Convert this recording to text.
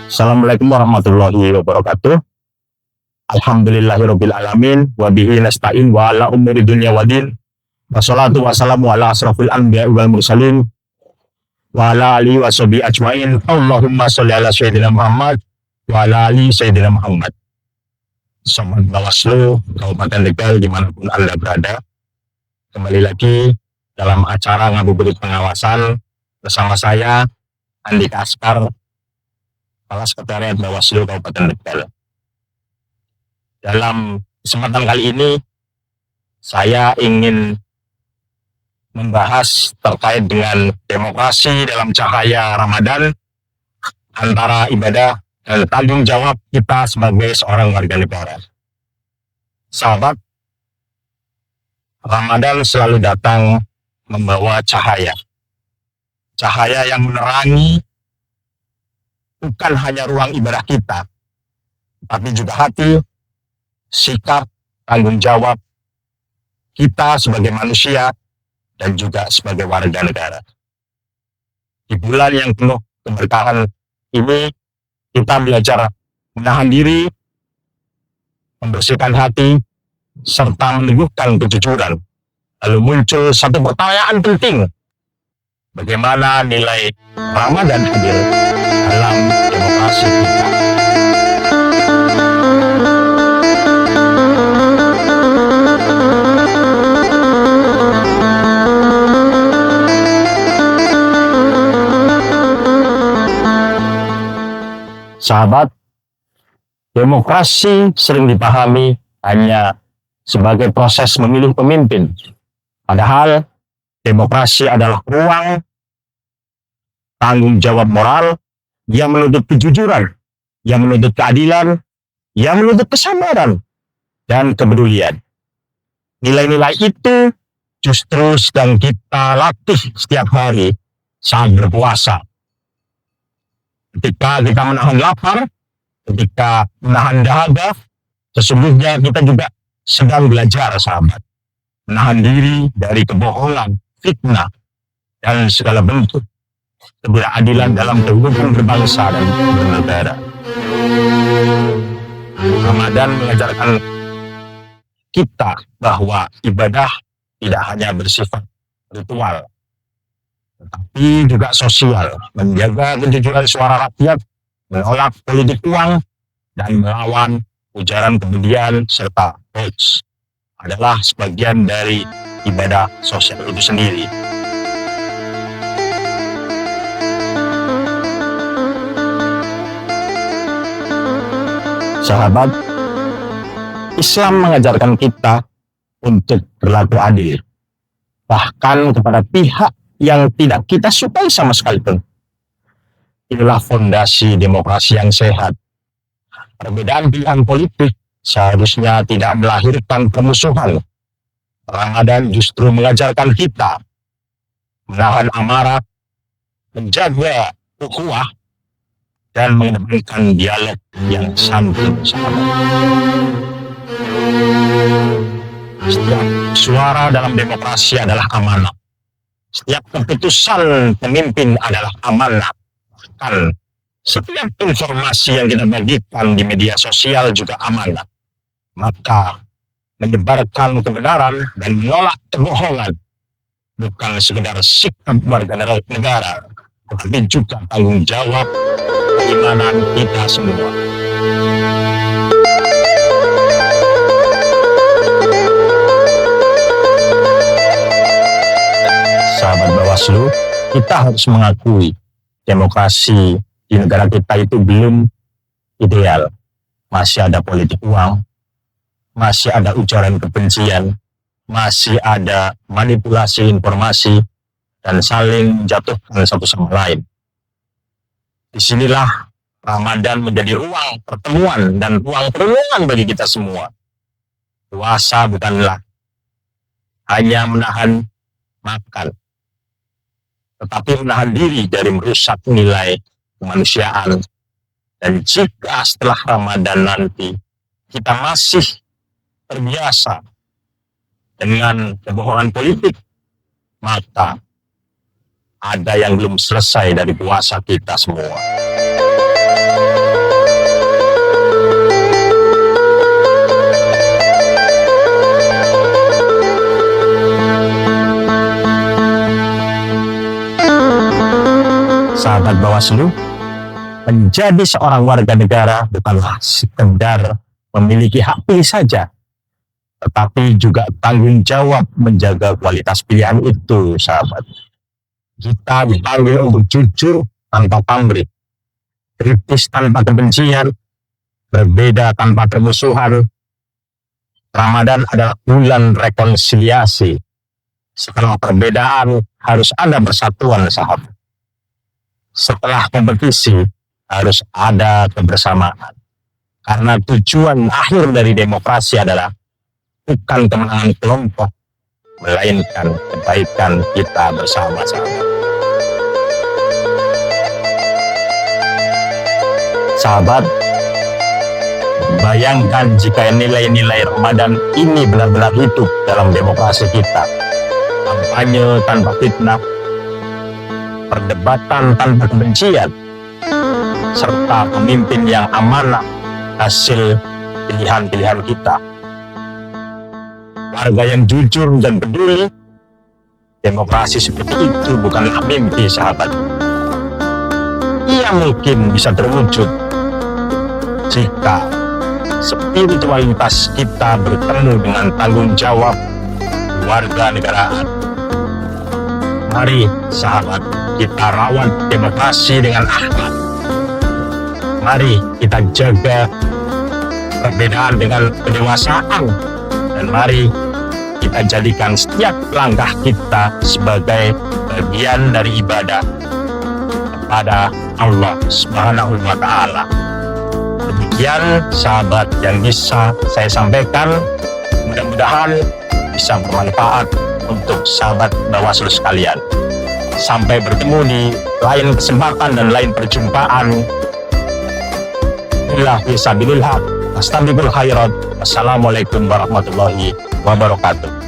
Assalamualaikum warahmatullahi wabarakatuh. Alhamdulillahirabbil alamin wa bihi nasta'in wa ala umuri dunya waddin. Wassalatu wassalamu ala asrofil anbiya'i wal mursalin wa ala alihi wa sahbihi ajmain. Allahumma sholli ala sayyidina Muhammad wa ala ali sayyidina Muhammad. Sobat Bawaslu Kabupaten Tegal dimanapun Anda berada, kembali lagi dalam acara ngabuburit pengawasan bersama saya Andi Kaspar, Kepala Sekretariat Bawaslu Kabupaten Tegal. Dalam kesempatan kali ini saya ingin membahas terkait dengan demokrasi dalam cahaya Ramadan, antara ibadah dan tanggung jawab kita sebagai seorang warga negara. Sahabat, Ramadan selalu datang membawa cahaya. Cahaya yang menerangi bukan hanya ruang ibadah kita, tapi juga hati, sikap, tanggung jawab kita sebagai manusia dan juga sebagai warga negara. Di bulan yang penuh keberkahan ini, kita belajar menahan diri, membersihkan hati, serta meneguhkan kejujuran. Lalu muncul satu pertanyaan penting. Bagaimana nilai Ramadan hadir dalam demokrasi kita? Sahabat, demokrasi sering dipahami hanya sebagai proses memilih pemimpin. Padahal demokrasi adalah ruang tanggung jawab moral yang menuntut kejujuran, yang menuntut keadilan, yang menuntut kesabaran dan kepedulian. Nilai-nilai itu justru sedang kita latih setiap hari saat berpuasa. Ketika kita menahan lapar, ketika menahan dahaga, sesungguhnya kita juga sedang belajar, sahabat, menahan diri dari kebohongan, fitnah, dan segala bentuk ketidakadilan dalam kehidupan berbangsa dan bernegara. Ramadan mengajarkan kita bahwa ibadah tidak hanya bersifat ritual, tetapi juga sosial, menjaga kejujuran suara rakyat, menolak politik uang, dan melawan ujaran kebencian serta hoax adalah sebagian dari ibadah sosial itu sendiri. Sahabat, Islam mengajarkan kita untuk berlaku adil, bahkan kepada pihak yang tidak kita sukai sama sekali pun. Inilah fondasi demokrasi yang sehat. Perbedaan pilihan politik seharusnya tidak melahirkan permusuhan. Ramadan justru mengajarkan kita menahan amarah, menjaga ukhuwah, dan mengedepankan dialog yang santun, sahabat. Setiap suara dalam demokrasi adalah amanah. Setiap keputusan pemimpin adalah amanah. Bahkan setiap informasi yang kita bagikan di media sosial juga amanah. Maka menyebarkan kebenaran dan menolak kebohongan bukan sekedar sikap warga negara, tetapi juga tanggung jawab keimanan kita semua. Sahabat Bawaslu, kita harus mengakui demokrasi di negara kita itu belum ideal. Masih ada politik uang, masih ada ujaran kebencian, masih ada manipulasi informasi, dan saling menjatuhkan satu sama lain. Disinilah Ramadan menjadi ruang pertemuan dan ruang perlindungan bagi kita semua. Puasa bukanlah hanya menahan makan, tetapi menahan diri dari merusak nilai kemanusiaan. Dan jika setelah Ramadan nanti kita masih terbiasa dengan kebohongan politik, maka ada yang belum selesai dari puasa kita semua. sahabat Bawaslu, menjadi seorang warga negara bukanlah sekedar memiliki hak pilih saja, tetapi juga tanggung jawab menjaga kualitas pilihan itu, sahabat. Kita dipanggil untuk jujur tanpa pamrih, kritis tanpa kebencian, berbeda tanpa permusuhan. Ramadan adalah bulan rekonsiliasi. Setelah perbedaan harus ada persatuan, sahabat. Setelah kompetisi harus ada kebersamaan. Karena tujuan akhir dari demokrasi adalah bukan kemenangan kelompok, melainkan kebaikan kita bersama-sama. Sahabat, bayangkan jika nilai-nilai Ramadan ini benar-benar hidup dalam demokrasi kita. Kampanye tanpa fitnah, perdebatan tanpa kebencian, serta pemimpin yang amanah hasil pilihan-pilihan kita. Warga yang jujur dan peduli. Demokrasi seperti itu bukanlah mimpi, sahabat. Ia mungkin bisa terwujud jika spiritualitas kita bertemu dengan tanggung jawab warga negaraan. Mari, sahabat, kita rawat demokrasi dengan akhlak. Mari kita jaga perbedaan dengan kedewasaan. Dan mari kita jadikan setiap langkah kita sebagai bagian dari ibadah kepada Allah Subhanahu wa Ta'ala. Demikian, sahabat, yang bisa saya sampaikan. Mudah-mudahan bisa bermanfaat untuk sahabat Bawaslu sekalian. Sampai bertemu di lain kesempatan dan lain perjumpaan. Billah fisabilillah. Astaghfirul khairat. Wassalamualaikum warahmatullahi wabarakatuh.